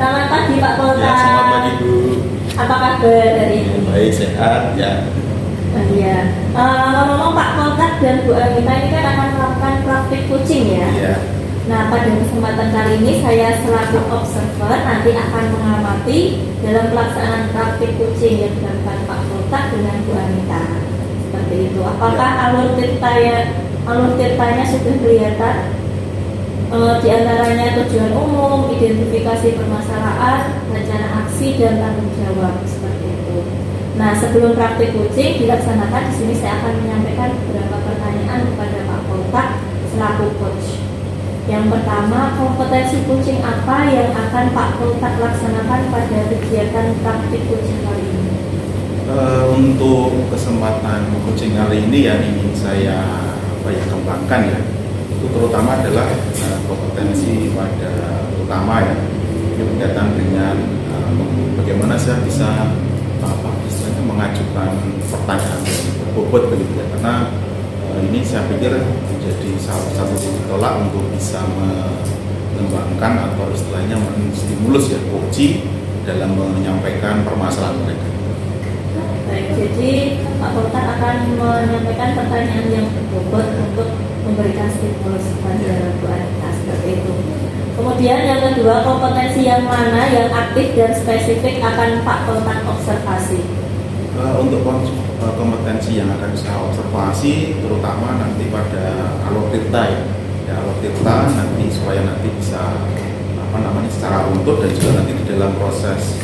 Selamat pagi Pak Polta. Ya, selamat pagi Bu. Apa kabar hari ini? Baik, sehat ya. Iya. Ngomong-ngomong Pak Polta dan Bu Anita ini kan akan melakukan praktik coaching ya? Iya. Nah, pada kesempatan kali ini saya selaku observer nanti akan mengamati dalam pelaksanaan praktik coaching yang dilakukan Pak Polta dengan Bu Anita. Seperti itu. Apakah alur ceritanya sudah kelihatan? Di antaranya tujuan umum, identifikasi permasalahan, rencana aksi, dan tanggung jawab seperti itu. Nah, sebelum praktik coaching dilaksanakan, di sini saya akan menyampaikan beberapa pertanyaan kepada Pak Polta selaku coach. Yang pertama, kompetensi coaching apa yang akan Pak Polta laksanakan pada kegiatan praktik coaching kali ini? Untuk kesempatan coaching kali ini yang ingin saya kembangkan ya, itu terutama adalah kompetensi pada utama ya, berkaitan dengan bagaimana saya bisa istilahnya mengajukan pertanyaan berbobot begitu ya, karena ini saya pikir menjadi salah satu titik tolak untuk bisa mengembangkan atau istilahnya menstimulus ya coaching dalam menyampaikan permasalahan mereka. Baik, jadi Pak Polta akan menyampaikan pertanyaan yang berbobot untuk memberikan stimulus kepada Bu Anita seperti itu. Kemudian yang kedua, kompetensi yang mana yang aktif dan spesifik akan Pak Polta observasi? Untuk kompetensi yang akan saya observasi terutama nanti pada alur tirta ya, alur tirta nanti supaya nanti bisa secara runtut dan juga nanti di dalam proses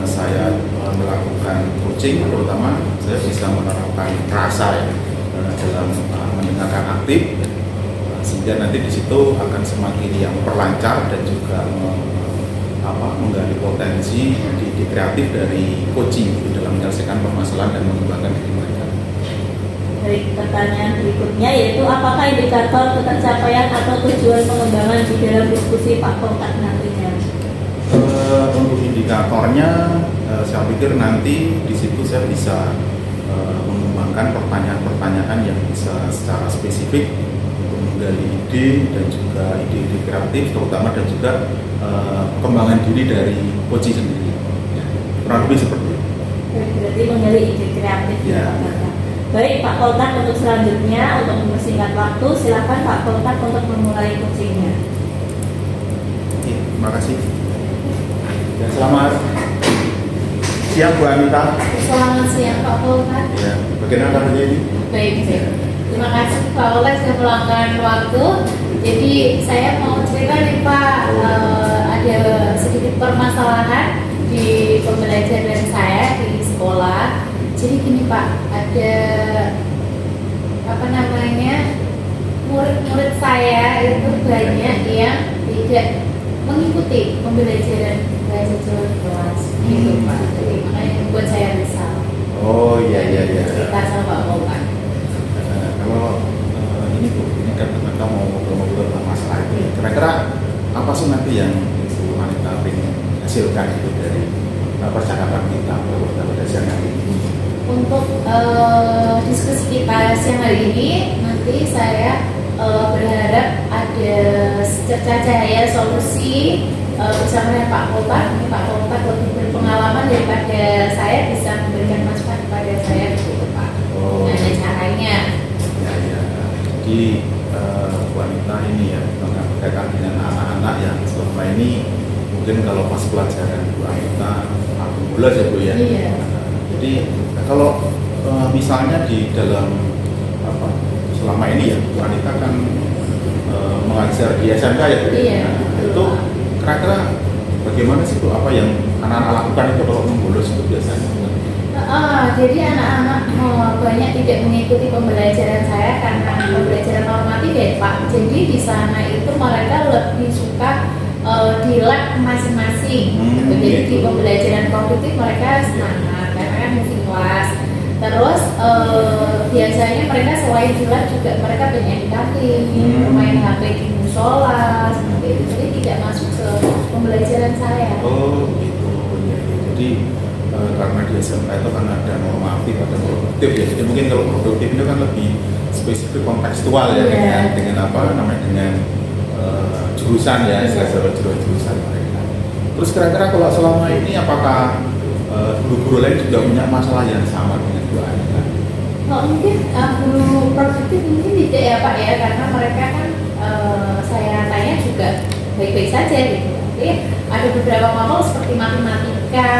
saya melakukan coaching terutama saya bisa menerapkan rasa ya dalam mendengarkan aktif sehingga nanti di situ akan semakin yang perlancar dan juga menggali potensi di kreatif dari coaching dalam menyelesaikan permasalahan dan mengembangkan diri mereka. Baik, pertanyaan berikutnya yaitu apakah indikator pencapaian atau tujuan pengembangan di dalam diskusi Pak Polta nantinya? Untuk indikatornya, saya pikir nanti di situ saya bisa mengembangkan pertanyaan-pertanyaan yang bisa secara spesifik untuk menggali ide dan juga ide-ide kreatif terutama dan juga pengembangan diri dari coaching sendiri. Ya, kurang lebih seperti itu. Berarti menggali ide kreatif ya. Baik Pak Polta, untuk selanjutnya untuk mempersingkat waktu silakan Pak Polta untuk memulai coachingnya. Terima kasih. Ya, selamat siang Bu Anita. Selamat siang Pak Polta. Ya, bagaimana kabarnya ini? Baik. Terima kasih Pak Polta sudah meluangkan waktu. Jadi saya mau cerita nih Pak, ada sedikit permasalahan di pembelajaran saya di sekolah. Jadi gini Pak, ada murid-murid saya itu banyak yang tidak mengikuti pembelajaran bahasa Jawa di kelas gitu Pak. Jadi makanya buat saya risau. Oh iya. Cerita sama Pak Polta. Kalau ini kan kita mau ngobrol tentang masalah ini, kira-kira apa sih nanti yang Bu Anita ingin hasilkan itu dari percakapan kita pada siang hari ini? Untuk diskusi kita siang hari ini nanti saya berharap ada secerca cahaya solusi bersama dengan Pak Polta. Ini Pak Polta lebih berpengalaman daripada saya, bisa memberikan masukan kepada saya begitu Pak. Ada caranya. Ya. Jadi Bu Anita ini ya berkaitan dengan anak-anak yang selama ini mungkin kalau pas pelajaran Bu Anita bola ya Bu ya. Iya. Jadi kalau misalnya di dalam selama ini ya Bu Anita kan mengajar di SMK ya Bu. Iya. Itu kira-kira bagaimana sih Bu, apa yang anak-anak lakukan itu kalau membolos itu biasanya? Jadi anak-anak banyak tidak mengikuti pembelajaran saya karena pembelajaran normatif ya Pak. Jadi di sana itu mereka lebih suka di lab masing-masing. Jadi di pembelajaran kognitif mereka semangat karena kan moving class. Terus biasanya mereka selain di lab juga mereka banyak di kantin, bermain HP di musola seperti itu. Jadi tidak masuk ke pembelajaran saya. Oh gitu ya. Jadi karena di SMK itu kan ada normatif, ada produktif ya. Jadi mungkin kalau produktif itu kan lebih spesifik kontekstual ya dengan jurusan ya, jurusan mereka. Terus kira-kira kalau selama ini apakah guru-guru lain juga punya masalah yang sama dengan Bu Anita? Mungkin guru produktif mungkin tidak ya Pak ya, karena mereka kan saya tanya juga baik-baik saja gitu. Tapi ada beberapa modal seperti matematika,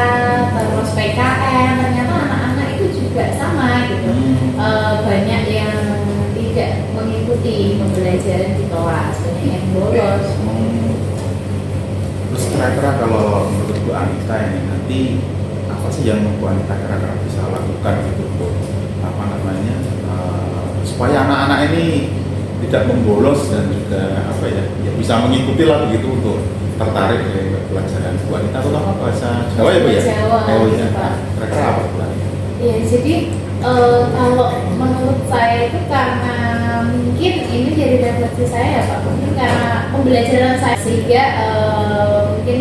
terus PKN, ternyata anak-anak itu juga sama gitu. Banyak yang tidak mengikuti pembelajaran di kelas, banyak yang bolos. Terus kira-kira kalau menurut Bu Anita ini nanti apa sih yang Bu Anita kira-kira bisa lakukan gitu untuk apa namanya supaya anak-anak ini tidak membolos dan juga apa ya bisa mengikuti lah begitu untuk tertarik ke pelajaran Bu Anita, terutama bahasa Jawa ya Bu ya? Jawa, Oh iya. Pak. Kira-kira apa Bu Anita? Ya, jadi kalau menurut saya itu karena mungkin ini dari refleksi saya ya Pak, mungkin karena pembelajaran saya sehingga mungkin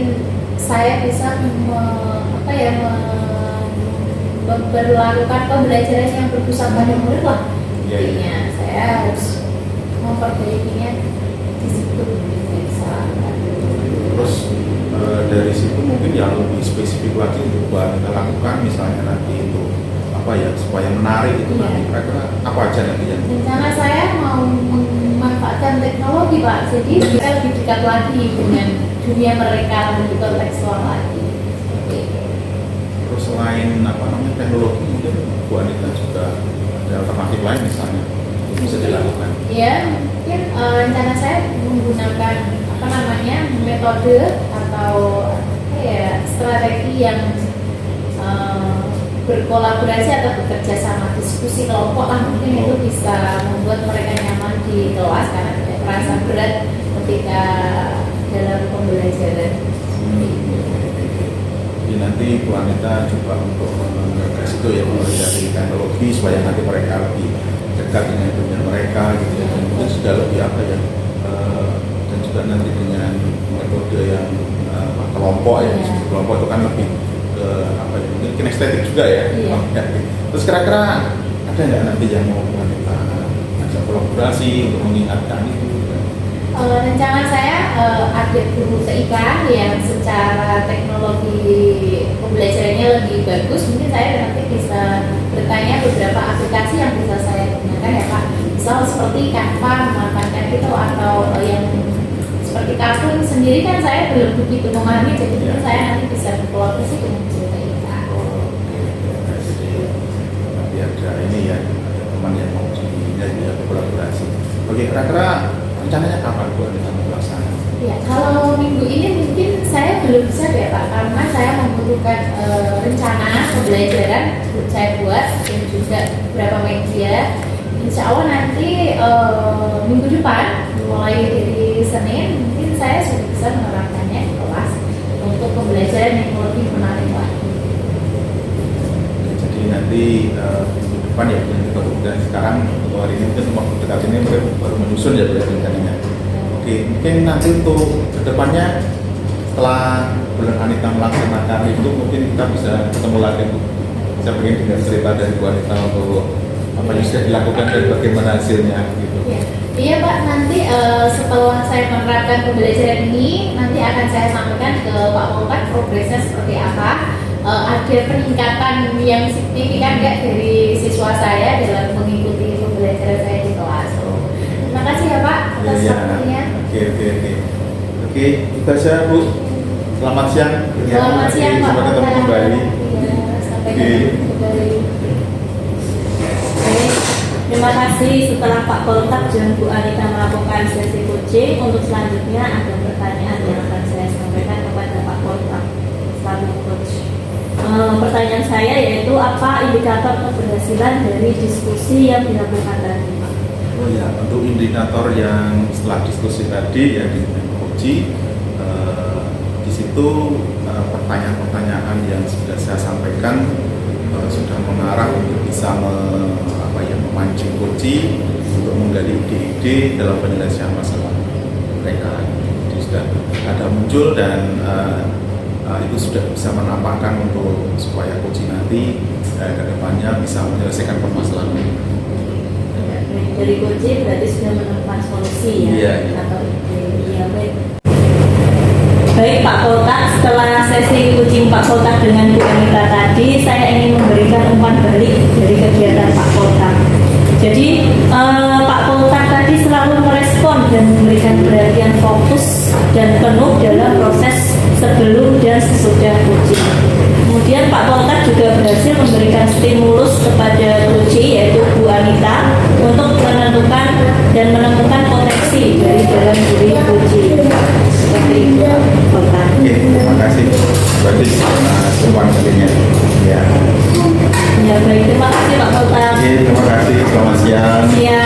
saya bisa memperlakukan pembelajaran yang berpusat pada murid lah. Iya, iya. Intinya saya harus memperbaikinya di situ bisa. Terus dari situ mungkin yang lebih spesifik lagi untuk Bu Anita lakukan misalnya nanti itu apa ya supaya menarik itu Iya. nanti kira-kira apa aja nanti yang Rencana saya mau memanfaatkan teknologi Pak, jadi kita lebih dekat lagi dengan dunia mereka, lebih kontekstual lagi. Seperti itu. terus selain apa namanya teknologi mungkin Bu Anita juga ada alternatif lain misalnya yang bisa dilakukan. Ya, mungkin rencana saya menggunakan metode atau strategi yang berkolaborasi atau bekerja sama, diskusi kelompok lah, mungkin itu bisa membuat mereka nyaman di kelas karena tidak merasa berat ketika dalam pembelajaran. Jadi nanti Bu Anita coba untuk menggagas itu ya mulai dari teknologi supaya nanti mereka lebih dekat dengan dunia mereka gitu ya, dan mungkin sudah lebih apa ya dan juga nanti dengan metode yang kelompok ya, Iya. diskusi kelompok itu kan lebih ke apa ya mungkin kinestetik juga ya. Iya. Ya. Terus kira-kira ada nggak nanti yang mau Bu Anita ajak kolaborasi untuk mengingatkan itu? Rencana saya ada guru TIK yang secara teknologi pembelajarannya lebih bagus, mungkin saya nanti bisa bertanya beberapa aplikasi yang bisa saya gunakan ya Pak, misal seperti Canva, memanfaatkan itu, atau yang seperti kartun sendiri kan saya belum begitu memahami, jadi mungkin saya nanti bisa berkolaborasi dengan guru TIK. Jadi nanti ada ini ya, ada teman yang mau jadi kolaborasi. Oke, kira-kira rencananya kapan Bu Anita melaksanakan? Ya, kalau minggu ini mungkin saya belum bisa ya Pak, karena saya membutuhkan rencana pembelajaran saya buat dan juga beberapa media. Insya Allah nanti minggu depan, mulai dari Senin, mungkin saya sudah bisa menerapkannya di kelas untuk pembelajaran yang lebih menarik lagi. Jadi nanti minggu depan ya, dan sekarang untuk hari ini mungkin waktu dekat ini mungkin baru menyusun ya rencananya. Oke, mungkin nanti untuk kedepannya setelah bulan Anita melaksanakan itu mungkin kita bisa ketemu lagi Bu. Saya ingin dengar cerita dari Bu Anita untuk apa yang sudah dilakukan dan bagaimana hasilnya gitu. Iya Pak, nanti setelah saya menerapkan pembelajaran ini, nanti akan saya sampaikan ke Pak Polpak progresnya seperti apa. Ada peningkatan yang signifikan nggak dari siswa saya dalam mengikuti pembelajaran saya di kelas. Terima kasih ya Pak atas Iya. waktunya. Oke, itu saja Bu. Selamat siang. Selamat siang Pak. Sampai ketemu kembali. Iya, sampai Oke. ketemu kembali. Baik, terima kasih. Setelah Pak Poltak dan Bu Anita melakukan sesi coaching, untuk selanjutnya ada pertanyaan yang akan saya sampaikan kepada Pak Poltak selaku coach. Pertanyaan saya yaitu apa indikator keberhasilan dari diskusi yang dilakukan tadi, Pak? Oh ya, untuk indikator yang setelah diskusi tadi ya di Koji, di situ pertanyaan-pertanyaan yang sudah saya sampaikan sudah mengarah untuk bisa memancing Koji untuk menggali ide-ide dalam penyelesaian masalah mereka. Jadi sudah ada muncul dan itu sudah bisa menampakkan untuk supaya Koji nanti ke depannya bisa menyelesaikan permasalahan ini. Dari coaching berarti sudah menemukan solusi ya, Iya, iya. atau ide. Iya, baik. Baik Pak Poltak, setelah Pak Poltak dengan Bu Anita tadi, saya ingin memberikan umpan balik dari kegiatan Pak Poltak. Jadi Pak Poltak tadi selalu merespon dan memberikan perhatian fokus dan penuh dalam proses sebelum dan sesudah coaching. Kemudian Pak Poltak juga berhasil memberikan stimulus kepada coach yaitu Bu Anita untuk menentukan dan menemukan potensi dari dalam diri coach. Seperti itu Pak Poltak. Oke, terima kasih. Berarti semua kalinya. Ya. Ya baik, terima kasih Pak Poltak. Oke, terima kasih. Selamat siang. Ya.